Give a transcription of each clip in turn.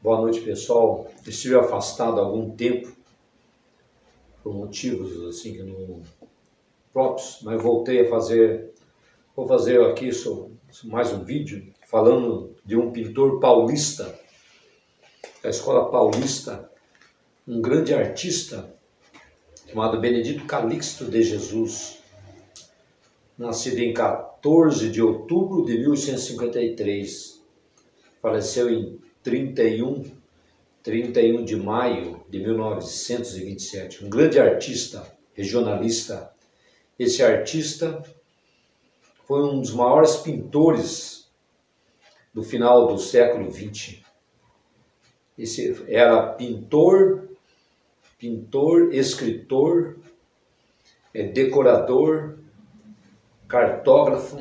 Boa noite, pessoal. Estive afastado há algum tempo por motivos assim que não próprios, mas voltei a fazer. Vou fazer aqui mais um vídeo falando de um pintor paulista, da Escola Paulista, um grande artista chamado Benedito Calixto de Jesus, nascido em 14 de outubro de 1853, faleceu em 31 de maio de 1927, um grande artista, regionalista. Esse artista foi um dos maiores pintores do final do século XX. Esse era pintor, escritor, decorador, cartógrafo,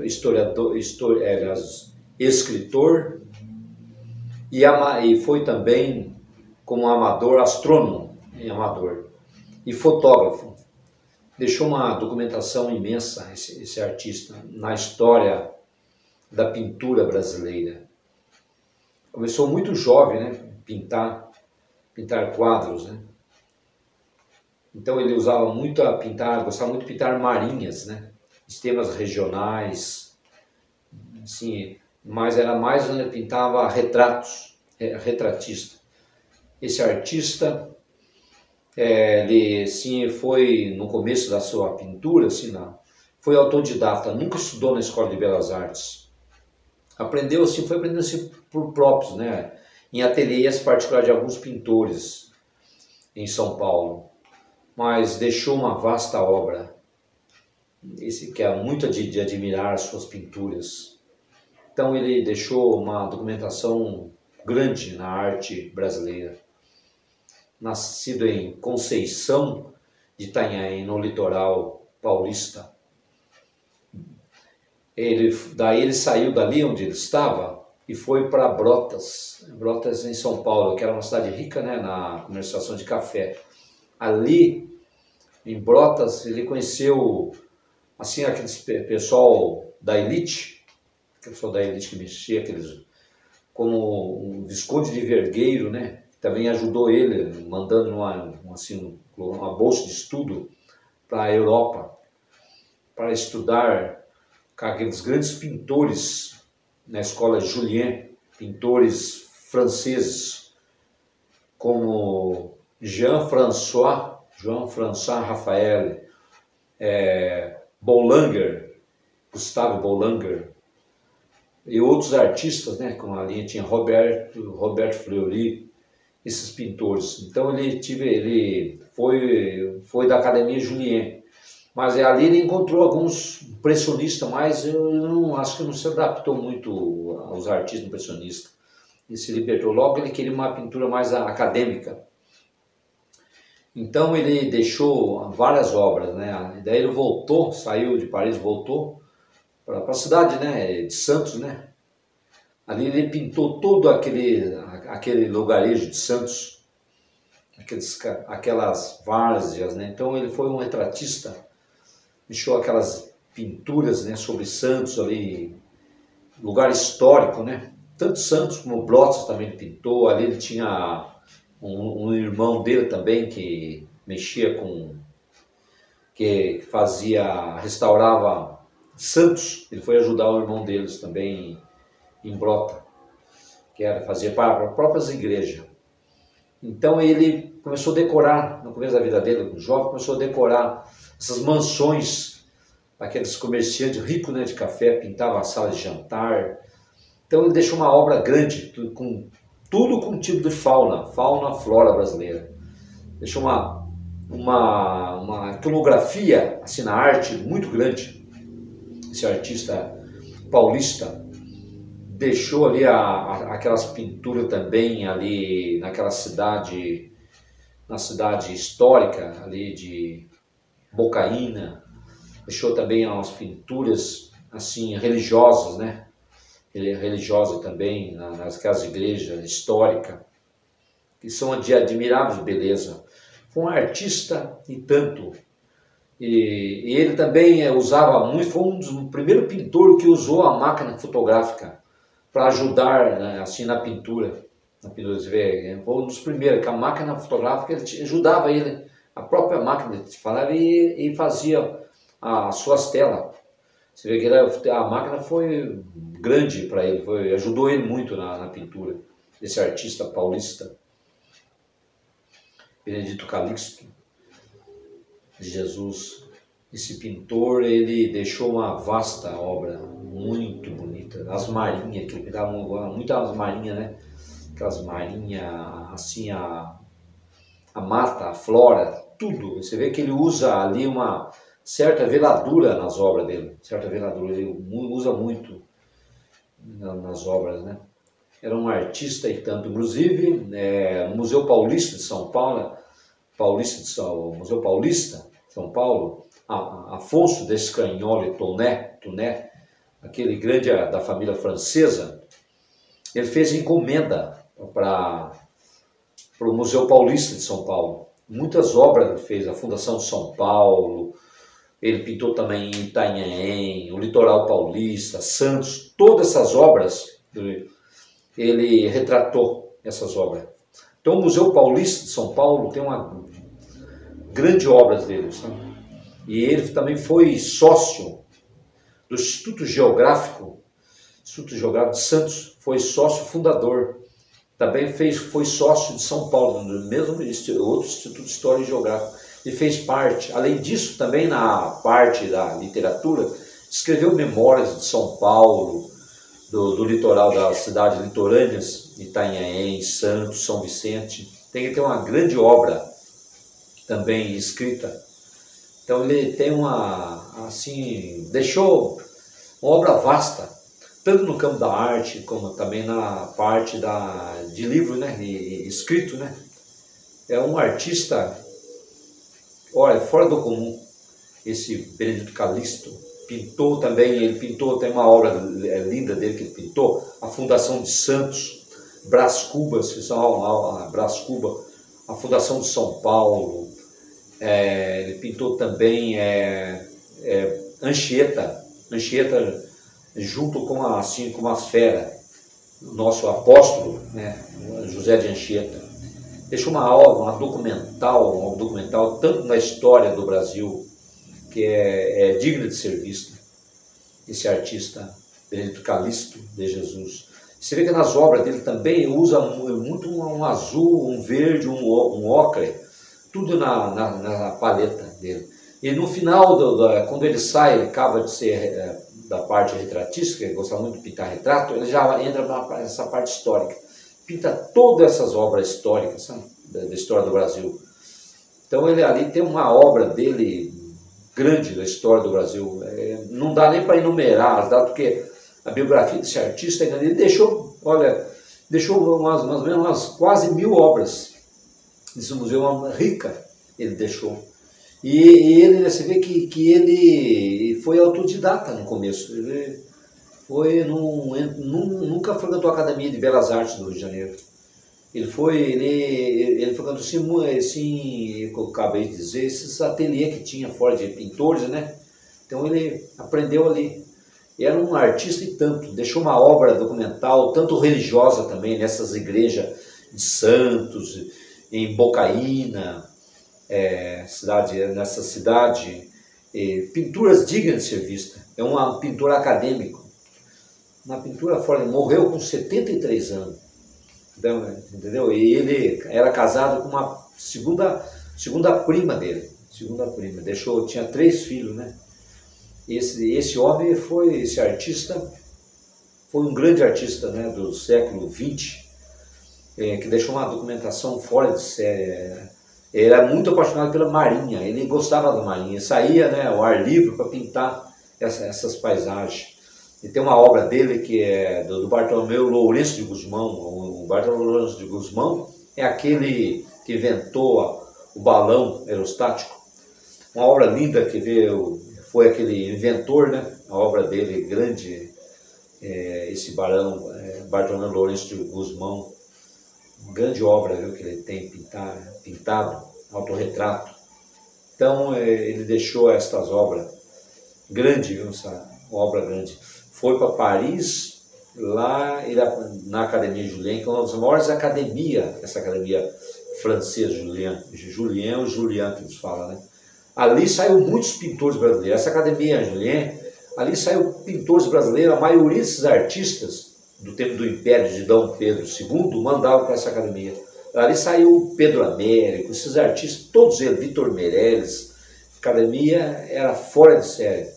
historiador, escritor e foi também como amador, astrônomo e fotógrafo. Deixou uma documentação imensa esse artista na história da pintura brasileira. Começou muito jovem, né, pintar quadros, né? Então ele usava muito a pintar, gostava muito de pintar marinhas, né? Sistemas regionais, assim, mas era mais onde ele pintava retratos, retratista. Esse artista, ele sim, foi no começo da sua pintura, assim, foi autodidata, nunca estudou na Escola de Belas Artes. Aprendeu assim, foi aprendendo assim por próprios, né? Em ateliês particulares de alguns pintores em São Paulo, mas deixou uma vasta obra. Esse que é muito de admirar suas pinturas. Então ele deixou uma documentação grande na arte brasileira. Nascido em Conceição de Itanhaém, no litoral paulista. Daí ele saiu dali onde ele estava e foi para Brotas em São Paulo, que era uma cidade rica, né, na comercialização de café. Ali em Brotas ele conheceu assim aqueles pessoal da elite, que mexia, aqueles como o Visconde de Vergueiro, né? Também ajudou ele, mandando uma bolsa de estudo para a Europa, para estudar com aqueles grandes pintores na escola Jullien, pintores franceses, como Jean-François Raphael, Gustave Boulanger, e outros artistas, né, como a linha tinha Robert Fleury, esses pintores. Então ele foi da Academia Jullien, mas ali ele encontrou alguns impressionistas, mas eu acho que não se adaptou muito aos artistas impressionistas. Ele se libertou logo, ele queria uma pintura mais acadêmica. Então ele deixou várias obras, né? Daí ele voltou, saiu de Paris, voltou para a cidade, né, de Santos, né? Ali ele pintou todo aquele lugarejo de Santos, aquelas várzeas, né? Então ele foi um retratista, deixou aquelas pinturas, né, sobre Santos ali, lugar histórico, né? Tanto Santos como Brotas também ele pintou. Ali ele tinha um irmão dele também que mexia restaurava Santos. Ele foi ajudar o irmão deles também em Brota, que fazia para as próprias igrejas. Então ele começou a decorar, no começo da vida dele, jovem, começou a decorar essas mansões, aqueles comerciantes ricos, né, de café, pintava a sala de jantar. Então ele deixou uma obra grande, tudo com tipo de fauna, flora brasileira. Deixou uma iconografia assim, na arte muito grande. Esse artista paulista deixou ali aquelas pinturas também ali na cidade histórica ali de Bocaina. Deixou também umas pinturas assim religiosas, né? Religiosa também nas igrejas históricas, que são de admirável beleza. Foi um artista e tanto. E ele também usava muito, foi um dos primeiros pintores que usou a máquina fotográfica para ajudar, né, assim, na pintura. Na pintura, você vê, foi um dos primeiros, que a máquina fotográfica ajudava ele, a própria máquina de falar, e fazia as suas telas. Você vê que a máquina foi grande para ele, ajudou ele muito na pintura, esse artista paulista, Benedito Calixto de Jesus. Esse pintor, ele deixou uma vasta obra, muito bonita. As marinhas, que ele pegava muitas marinhas, né? Aquelas marinhas, assim, a mata, a flora, tudo. Você vê que ele usa ali uma certa veladura nas obras dele, certa veladura, ele usa muito nas obras, né? Era um artista e tanto, inclusive, no Museu Paulista de São Paulo, Museu Paulista de São Paulo, Afonso Descagnoli Tounet, aquele grande da família francesa, ele fez encomenda para o Museu Paulista de São Paulo. Muitas obras ele fez, a Fundação de São Paulo, ele pintou também em Itanhaém, o Litoral Paulista, Santos, todas essas obras, ele retratou essas obras. Então o Museu Paulista de São Paulo tem uma grande obra dele, sabe? E ele também foi sócio do Instituto Geográfico de Santos, foi sócio fundador. Também foi sócio de São Paulo, no mesmo outro Instituto de História e Geográfica. E fez parte, além disso, também na parte da literatura, escreveu memórias de São Paulo, do litoral, das cidades litorâneas, Itanhaém, Santos, São Vicente. Tem que ter uma grande obra também escrita. Então ele tem deixou uma obra vasta, tanto no campo da arte, como também na parte de livro, né, escrito, né. É um artista, olha, fora do comum, esse Benedito Calixto. Pintou também, ele pintou, tem uma obra linda dele que ele pintou, a Fundação de Santos, Brás Cubas, a Fundação de São Paulo, ele pintou também Anchieta junto com as feras, o nosso apóstolo, né, José de Anchieta. Deixou uma obra, um documental tanto na história do Brasil, que é digna de ser vista, esse artista Benedito Calixto de Jesus. Você vê que nas obras dele também usa muito um azul, um verde, um ocre, tudo na paleta dele. E no final, quando ele sai, ele acaba de ser da parte retratística, ele gosta muito de pintar retrato, ele já entra nessa parte histórica. Pinta todas essas obras históricas, sabe? Da história do Brasil. Então ele ali tem uma obra dele grande da história do Brasil. Não dá nem para enumerar, porque a biografia desse artista, ele deixou mais ou menos umas quase 1000 obras. Esse museu é uma rica, ele deixou. E ele, você vê que ele foi autodidata no começo. Ele nunca frequentou a Academia de Belas Artes do Rio de Janeiro. Ele frequentou assim, eu acabei de dizer, esses ateliês que tinha fora de pintores, né? Então ele aprendeu ali. Era um artista e tanto, deixou uma obra documental, tanto religiosa também, nessas igrejas de Santos, em Bocaína, nessa cidade, pinturas dignas de ser vista. É um pintor acadêmico, uma pintura fora, morreu com 73 anos, entendeu? E ele era casado com uma segunda prima dele, tinha 3 filhos, né? Esse homem esse artista, foi um grande artista, né, do século XX, que deixou uma documentação fora de série. Ele era muito apaixonado pela marinha, ele gostava da marinha, saía, né, ao ar livre para pintar essas paisagens. E tem uma obra dele que é do Bartolomeu Lourenço de Gusmão. O Bartolomeu Lourenço de Gusmão é aquele que inventou o balão aerostático. Uma obra linda que foi aquele inventor, né, a obra dele grande, esse Bartolomeu Lourenço de Gusmão. Grande obra, viu, que ele tem pintado, autorretrato. Então ele deixou estas obras, grande, viu, essa obra grande. Foi para Paris, lá na Academia Julian, que é uma das maiores academias, essa academia francesa, Julien ou Julian que eles falam, né? Ali saiu muitos pintores brasileiros. Essa Academia Julian, ali saiu pintores brasileiros, a maioria desses artistas do tempo do Império de Dom Pedro II mandavam para essa academia. Ali saiu Pedro Américo, esses artistas, todos eles, Vitor Meirelles. A academia era fora de série,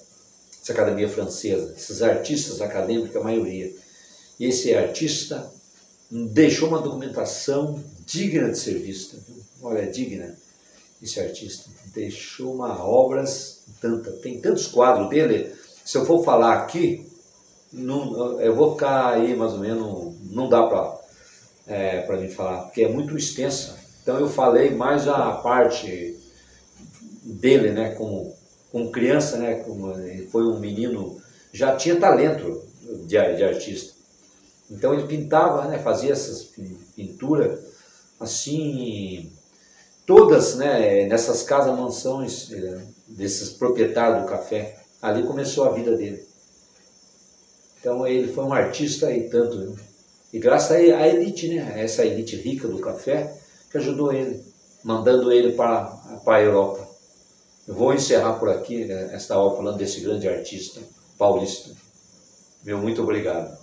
essa academia francesa, esses artistas acadêmicos, a maioria. E esse artista deixou uma documentação digna de ser vista. Olha, digna, esse artista. Deixou obras, tem tantos quadros dele. Se eu for falar aqui, não, eu vou ficar aí mais ou menos, não dá para mim falar, porque é muito extensa. Então eu falei mais a parte dele, né, como criança, né, como ele foi um menino, já tinha talento de artista. Então ele pintava, né, fazia essas pinturas assim, todas, né, nessas casas, mansões desses proprietários do café. Ali começou a vida dele. Então ele foi um artista e tanto, né? E graças à elite, né, essa elite rica do café, que ajudou ele, mandando ele para a Europa. Eu vou encerrar por aqui, né, esta aula falando desse grande artista paulista. Meu muito obrigado.